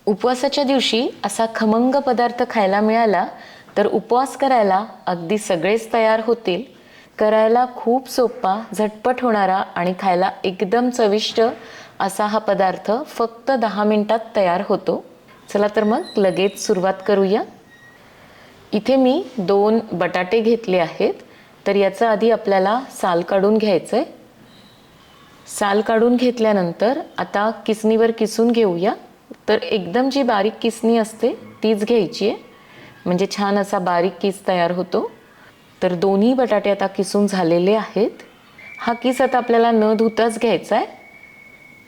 उपवासाच्या दिवशी असा खमंग पदार्थ खायला मिळाला तर उपवास करायला अगदी सगळेच तयार होतील. करायला खूप सोपा, झटपट होणारा आणि खायला एकदम चविष्ट असा हा पदार्थ फक्त 10 मिनिटात तयार होतो. चला तर मग लगेच सुरुवात करूया. इथे मी 2 बटाटे घेतले आहेत. तर याचं आधी आपल्याला साल काढून घ्यायचं आहे. साल काढून घेतल्यानंतर आता किसणीवर किसून घेऊया. तर एकदम जी बारीक किसणी असते तीच घ्यायची आहे, म्हणजे छान असा बारीक किस तयार होतो. तर दोन्ही बटाटे आता किसून झालेले आहेत. हा किस आता आपल्याला न धुताच घ्यायचा आहे,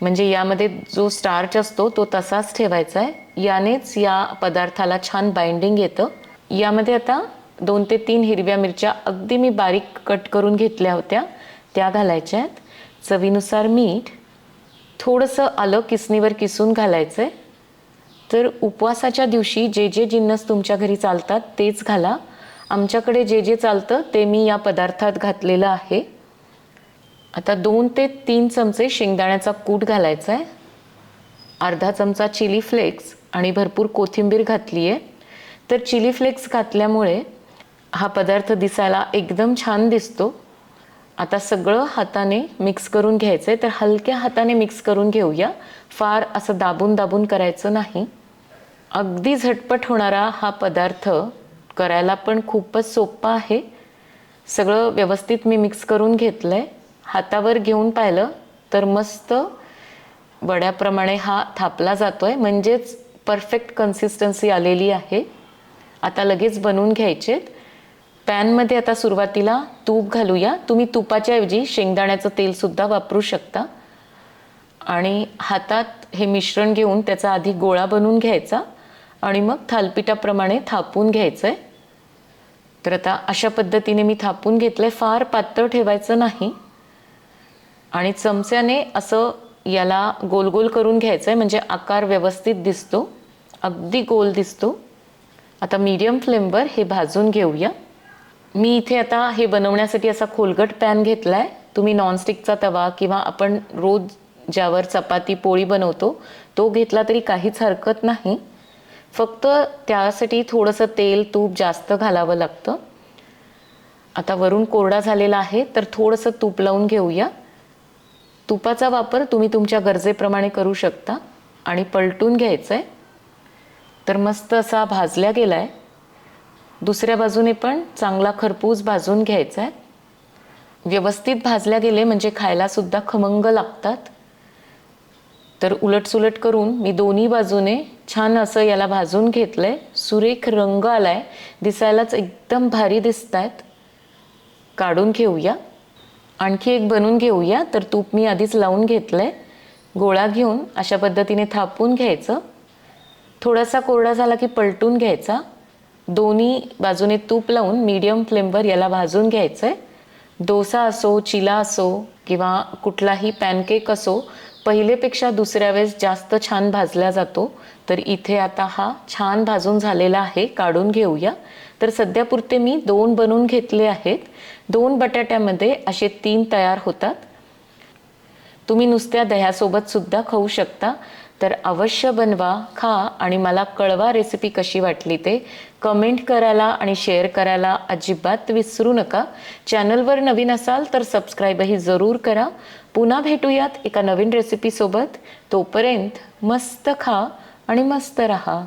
म्हणजे यामध्ये जो स्टार्च असतो तो तसाच ठेवायचा आहे. यानेच या पदार्थाला छान बाइंडिंग येतं. यामध्ये आता 2 ते 3 हिरव्या मिरच्या अगदी मी बारीक कट करून घेतल्या होत्या त्या घालायच्या आहेत. चवीनुसार मीठ, थोडंसं आलं किसणीवर किसून घालायचं आहे. तर उपवासाच्या दिवशी जे जे जिन्नस तुमच्या घरी चालतात तेच घाला. आमच्याकडे जे जे चालतं ते मी या पदार्थात घातलेलं आहे. आता 2 ते 3 चमचे शेंगदाण्याचा कूट घालायचा आहे. अर्धा चमचा चिली फ्लेक्स आणि भरपूर कोथिंबीर घातली आहे. तर चिली फ्लेक्स घातल्यामुळे हा पदार्थ दिसायला एकदम छान दिसतो. आता सगळं हाताने मिक्स करून घ्यायचं आहे. तर हलक्या हाताने मिक्स करून घेऊया, फार असं दाबून दाबून करायचं नाही. अगदी झटपट होणारा हा पदार्थ, करायला पण खूपच सोपा आहे. सगळं व्यवस्थित मी मिक्स करून घेतलं आहे. हातावर घेऊन पाहिलं तर मस्त वड्याप्रमाणे हा थापला जातो आहे, म्हणजेच परफेक्ट कन्सिस्टन्सी आलेली आहे. आता लगेच बनवून घ्यायचेत. पॅनमध्ये आता सुरुवातीला तूप घालूया. तुम्ही तुपाच्या ऐवजी शेंगदाण्याचं तेलसुद्धा वापरू शकता. आणि हातात हे मिश्रण घेऊन त्याचा आधी गोळा बनवून घ्यायचा आणि मग थालपिठाप्रमाणे थापून घ्यायचं आहे. तर आता अशा पद्धतीने मी थापून घेतलं आहे. फार पातळ ठेवायचं नाही आणि चमच्याने असं याला गोल गोल करून घ्यायचं आहे, म्हणजे आकार व्यवस्थित दिसतो, अगदी गोल दिसतो. आता मीडियम फ्लेमवर हे भाजून घेऊया. मी इथे आता हे बनवण्यासाठी असा खोलगट पॅन घेतला आहे. तुम्ही नॉनस्टिकचा तवा किंवा आपण रोज ज्यावर चपाती पोळी बनवतो तो घेतला तरी काहीच हरकत नाही. फक्त त्यासाठी थोडंसं तेल तूप जास्त घालावं लागतं. आता वरून कोरडा झालेला आहे तर थोडंसं तूप लावून घेऊया. तुपाचा वापर तुम्ही तुमच्या गरजेप्रमाणे करू शकता आणि पलटून घ्यायचं आहे. तर मस्त असा भाजला गेला आहे. दुसऱ्या बाजूने पण चांगला खरपूस भाजून घ्यायचा आहे. व्यवस्थित भाजल्या गेले म्हणजे खायलासुद्धा खमंग लागतात. तर उलटसुलट करून मी दोन्ही बाजूने छान असं याला भाजून घेतलं आहे. सुरेख रंग आला आहे, दिसायलाच एकदम भारी दिसत आहेत. काढून घेऊया. आणखी एक बनवून घेऊया. तर तूप मी आधीच लावून घेतलं आहे. गोळा घेऊन अशा पद्धतीने थापून घ्यायचं. थोडासा कोरडा झाला की पलटून घ्यायचा. दोन्ही बाजूने तूप लावून मीडियम फ्लेमवर याला भाजून घ्यायचं आहे. डोसा असो, चिला असो किंवा कुठलाही पॅनकेक असो, पहिलेपेक्षा दुसऱ्या वेळेस जास्त छान भाजला जातो. तर इथे आता हा छान भाजून झालेला आहे. काढून घेऊया. तर सध्यापुरते मी 2 बनवून घेतले आहेत. 2 बटाट्यामध्ये असे 3 तयार होतात. तुम्ही नुसत्या दह्यासोबत सुद्धा खाऊ शकता. तर अवश्य बनवा, खा आणि मला कळवा रेसिपी कशी वाटली ते. कमेंट करायला आणि शेअर करायला अजिबात विसरू नका. चॅनलवर नवीन असाल तर सबस्क्राईबही जरूर करा. पुन्हा भेटूयात एका नवीन रेसिपीसोबत. तोपर्यंत मस्त खा आणि मस्त रहा.